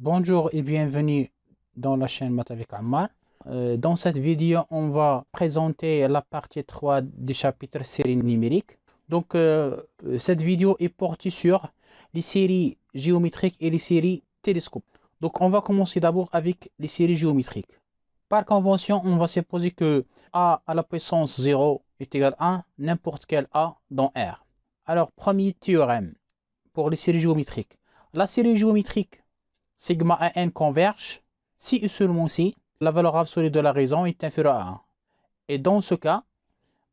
Bonjour et bienvenue dans la chaîne Math avec Ammar. Dans cette vidéo, on va présenter la partie 3 du chapitre série numérique. Donc, cette vidéo est portée sur les séries géométriques et les séries télescopes. Donc, on va commencer d'abord avec les séries géométriques. Par convention, on va supposer que a à la puissance 0 est égal à 1, n'importe quel a dans R. Alors, premier théorème pour les séries géométriques. La série géométrique sigma AN converge si et seulement si la valeur absolue de la raison est inférieure à 1. Et dans ce cas,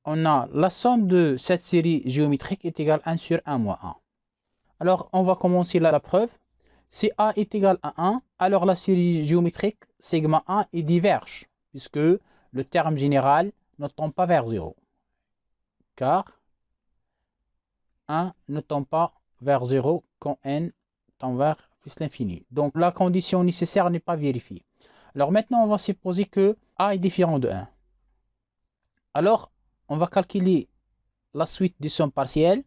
on a la somme de cette série géométrique est égale à 1 sur 1 moins 1. Alors, on va commencer là la preuve. Si A est égal à 1, alors la série géométrique sigma 1 est diverge, puisque le terme général ne tend pas vers 0. Car 1 ne tend pas vers 0 quand n tend vers plus l'infini. Donc la condition nécessaire n'est pas vérifiée. Alors maintenant, on va supposer que A est différent de 1. Alors, on va calculer la suite des sommes partielles.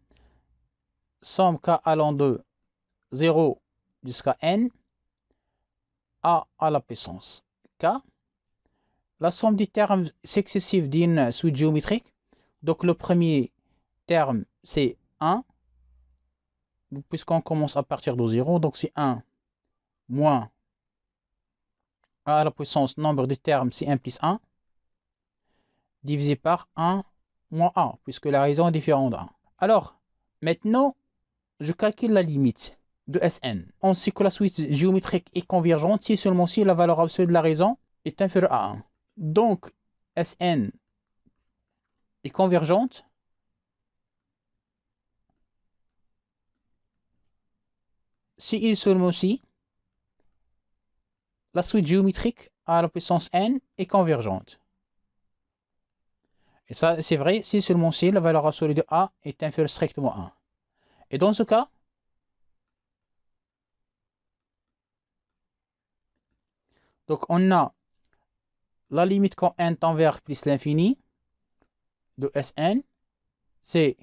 Somme K allant de 0 jusqu'à n, A à la puissance K. La somme des termes successifs d'une suite géométrique. Donc le premier terme, c'est 1. Puisqu'on commence à partir de 0. Donc c'est 1 moins A à la puissance nombre de termes, c'est 1 plus 1, divisé par 1 moins A, puisque la raison est différente de 1. Alors, maintenant, je calcule la limite de Sn. On sait que la suite géométrique est convergente si seulement si la valeur absolue de la raison est inférieure à 1. Donc, Sn est convergente si et seulement si la suite géométrique à la puissance n est convergente. Et ça, c'est vrai si seulement si la valeur absolue de A est inférieure strictement à 1. Et dans ce cas, donc on a la limite quand n tend vers plus l'infini de Sn, c'est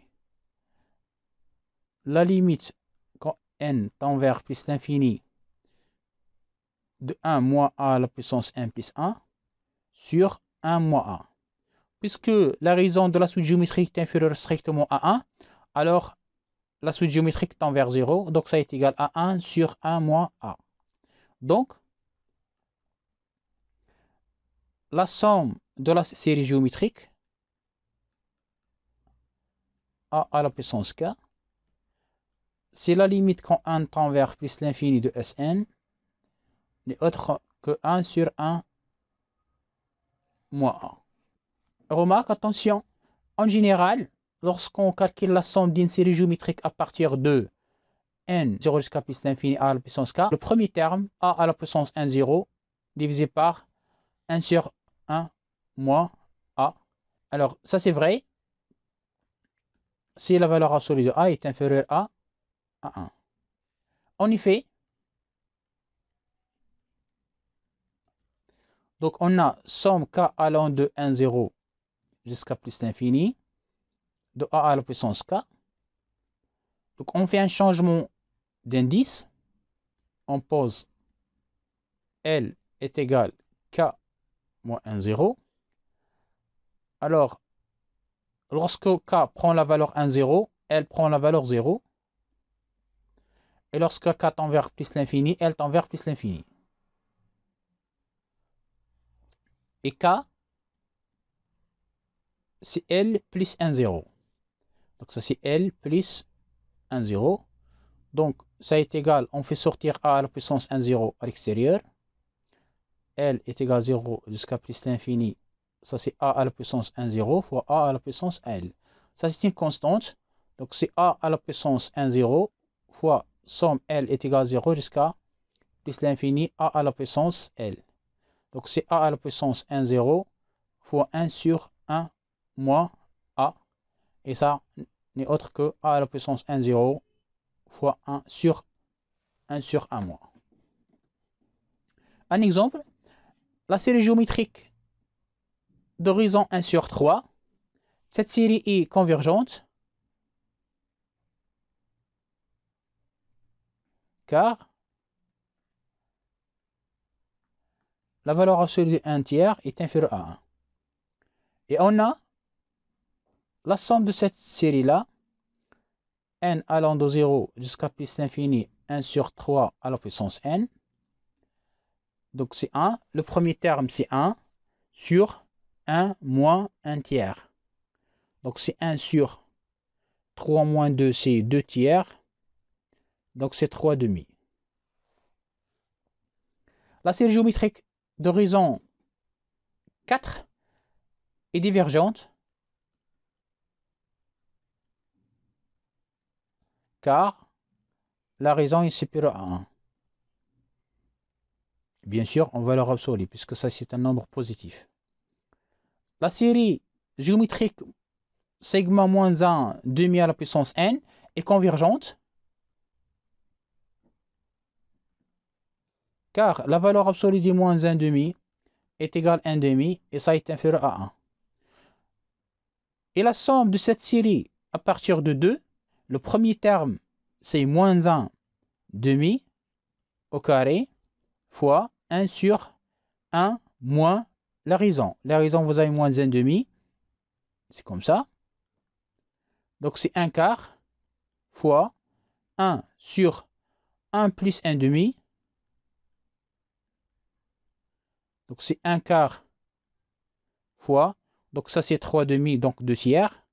la limite quand n tend vers plus l'infini de 1 moins A à la puissance n plus 1 sur 1 moins A. Puisque la raison de la suite géométrique est inférieure strictement à 1, alors la suite géométrique tend vers 0, donc ça est égal à 1 sur 1 moins A. Donc, la somme de la série géométrique A à la puissance K, c'est la limite quand 1 tend vers plus l'infini de Sn, n'est autre que 1 sur 1 moins A. Remarque, attention, en général, lorsqu'on calcule la somme d'une série géométrique à partir de n 0 jusqu'à plus l'infini a à la puissance k, le premier terme a à la puissance n 0 divisé par 1 sur 1 moins a. Alors, ça c'est vrai si la valeur absolue de a est inférieure à 1. En effet, donc on a somme k allant de 1 0 jusqu'à plus l'infini de a à la puissance k. Donc on fait un changement d'indice. On pose L est égal k moins 1 0. Alors, lorsque k prend la valeur 1 0, L prend la valeur 0. Et lorsque k tend vers plus l'infini, L tend vers plus l'infini. Et k, c'est L plus 1 0. Donc ça c'est L plus 1 0. Donc ça est égal, on fait sortir a à la puissance 1 0 à l'extérieur. L est égal à 0 jusqu'à plus l'infini. Ça c'est a à la puissance 1 0 fois a à la puissance L. Ça c'est une constante. Donc c'est a à la puissance 1 0 fois somme L est égal à 0 jusqu'à plus l'infini a à la puissance L. Donc c'est a à la puissance 1 0 fois 1 sur 1 moins a. Et ça n'est autre que a à la puissance 1 0 fois 1 sur 1 moins. Un exemple, la série géométrique d'horizon 1 sur 3. Cette série est convergente car la valeur absolue de 1 tiers est inférieure à 1. Et on a la somme de cette série-là, n allant de 0 jusqu'à plus l'infini, 1 sur 3 à la puissance n. Donc c'est 1. Le premier terme, c'est 1 sur 1 moins 1 tiers. Donc c'est 1 sur 3 moins 2, c'est 2 tiers. Donc c'est 3 demi. La série géométrique d'horizon 4 est divergente car la raison est supérieure à 1. Bien sûr, en valeur absolue, puisque ça c'est un nombre positif. La série géométrique segment moins 1 demi à la puissance n est convergente car la valeur absolue du moins 1 demi est égale à 1 demi et ça est inférieur à 1. Et la somme de cette série à partir de 2, le premier terme c'est moins 1 demi au carré fois 1 sur 1 moins la raison. La raison, vous avez moins 1 demi, c'est comme ça. Donc c'est 1 quart fois 1 sur 1 plus 1 demi. Donc c'est 1 quart fois, donc ça c'est 3 demi, donc 2 tiers.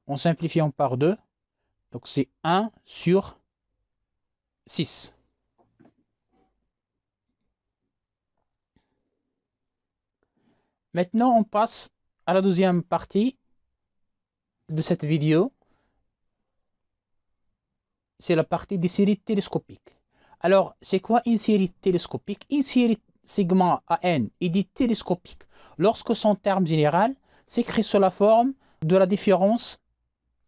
En simplifiant par 2, donc c'est 1 sur 6. Maintenant, on passe à la deuxième partie de cette vidéo. C'est la partie des séries télescopiques. Alors, c'est quoi une série télescopique? Une série segment AN est dite télescopique lorsque son terme général s'écrit sous la forme de la différence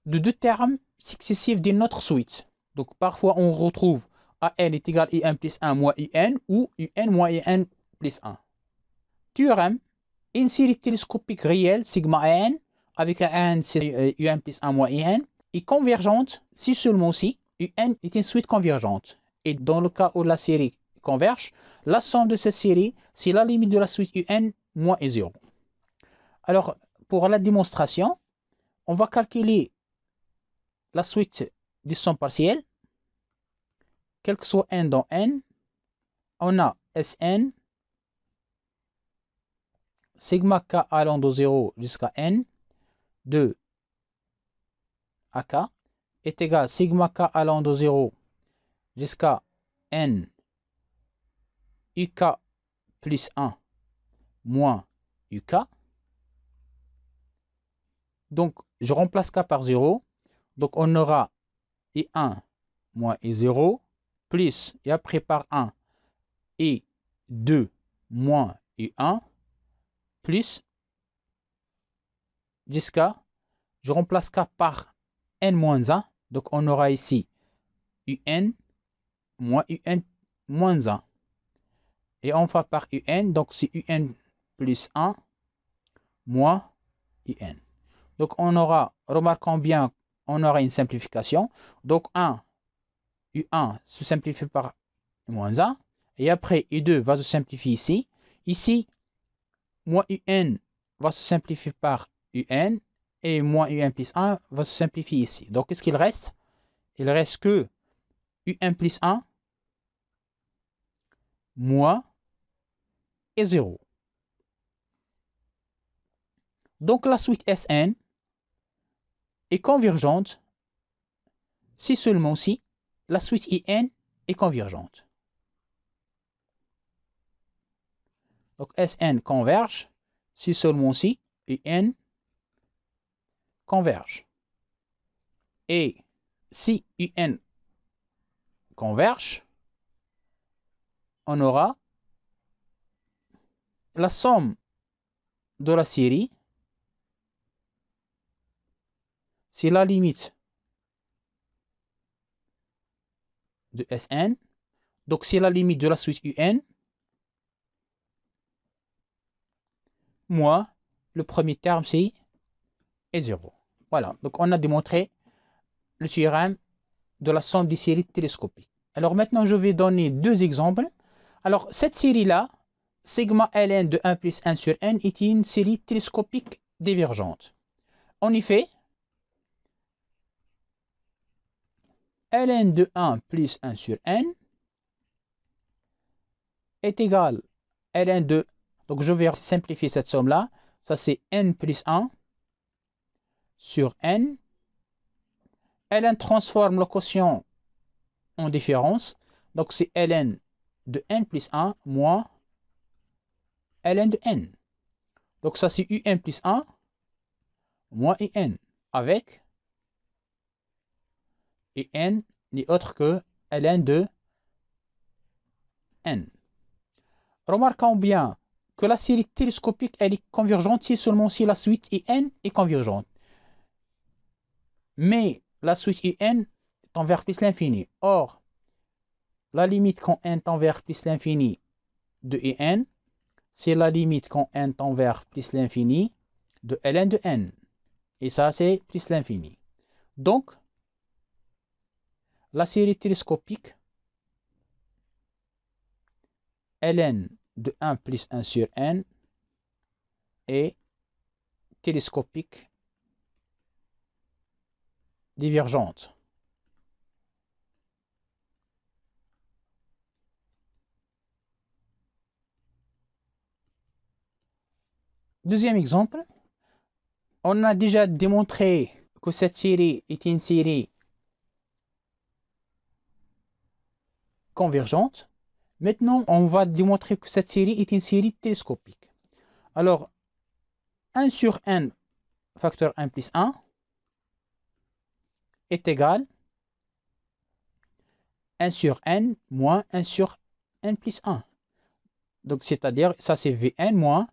de deux termes successifs d'une autre suite. Donc, parfois, on retrouve AN est égal à UN plus 1 moins UN ou UN moins UN plus 1. Théorème. Une série télescopique réelle, sigma n, avec un n, c'est un plus 1 moins un, est convergente si seulement si un est une suite convergente. Et dans le cas où la série converge, la somme de cette série, c'est la limite de la suite un moins 0. Alors, pour la démonstration, on va calculer la suite des sommes partielles. Quel que soit n dans n, on a Sn sigma k allant de 0 jusqu'à n de AK est égal à sigma k allant de 0 jusqu'à n uk plus 1 moins uk. Donc, je remplace k par 0. Donc, on aura I1 moins I0 plus, et après par 1, I2 moins I1 plus jusqu'à, je remplace k par n moins 1. Donc, on aura ici un moins un moins 1. Et on va par un, donc c'est un plus 1 moins un. Donc on aura, remarquons bien, on aura une simplification. Donc 1, U1 se simplifie par moins 1. Et après U2 va se simplifier ici. Ici, moins UN va se simplifier par UN. Et moins UN plus 1 va se simplifier ici. Donc qu'est-ce qu'il reste? Il reste que UN plus 1 moins et 0. Donc la suite Sn est convergente si seulement si la suite In est convergente. Donc Sn converge si seulement si In converge. Et si Un converge, on aura la somme de la série, c'est la limite de Sn. Donc c'est la limite de la suite Un moins le premier terme c'est 0. Voilà, donc on a démontré le théorème de la somme des séries télescopiques. Alors maintenant je vais donner deux exemples. Alors cette série-là, sigma ln de 1 plus 1 sur n est une série télescopique divergente. En effet, ln de 1 plus 1 sur n est égal à ln de... Donc je vais simplifier cette somme-là. Ça c'est n plus 1 sur n. ln transforme le quotient en différence. Donc c'est ln de n plus 1 moins ln de n. Donc ça c'est un plus 1 moins un avec n n'est autre que ln de n. Remarquons bien que la série télescopique elle est convergente si seulement si la suite n est convergente. Mais la suite n tend vers plus l'infini. Or, la limite quand n tend vers plus l'infini de n, c'est la limite quand n tend vers plus l'infini de ln de n. Et ça, c'est plus l'infini. Donc, la série télescopique ln de 1 plus 1 sur n est télescopique divergente. Deuxième exemple, on a déjà démontré que cette série est une série convergente. Maintenant, on va démontrer que cette série est une série télescopique. Alors, 1 sur n facteur 1 plus 1 est égal à 1 sur n moins 1 sur n plus 1. Donc, c'est-à-dire, ça c'est Vn moins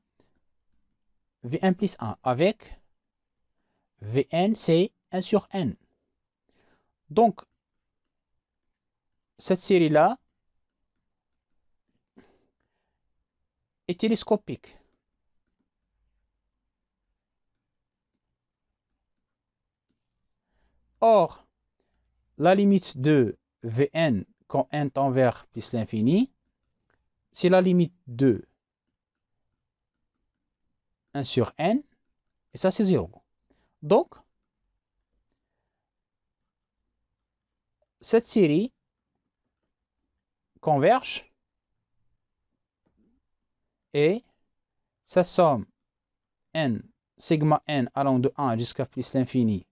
Vn plus 1 avec Vn, c'est 1 sur n. Donc, cette série-là est télescopique. Or, la limite de Vn quand n tend vers plus l'infini, c'est la limite de 1 sur n, et ça c'est 0. Donc, cette série converge et sa somme n, sigma n allant de 1 jusqu'à plus l'infini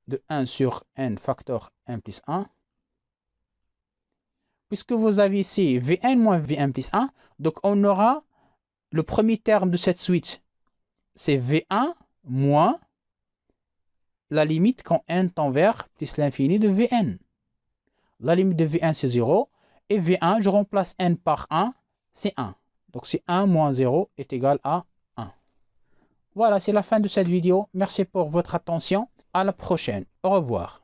de 1 sur n facteur 1 plus 1. Puisque vous avez ici Vn moins Vn plus 1, donc on aura le premier terme de cette suite, c'est V1 moins la limite quand n tend vers plus l'infini de Vn. La limite de V1 c'est 0, et V1, je remplace n par 1, c'est 1. Donc c'est 1 moins 0 est égal à 1. Voilà, c'est la fin de cette vidéo. Merci pour votre attention. À la prochaine. Au revoir.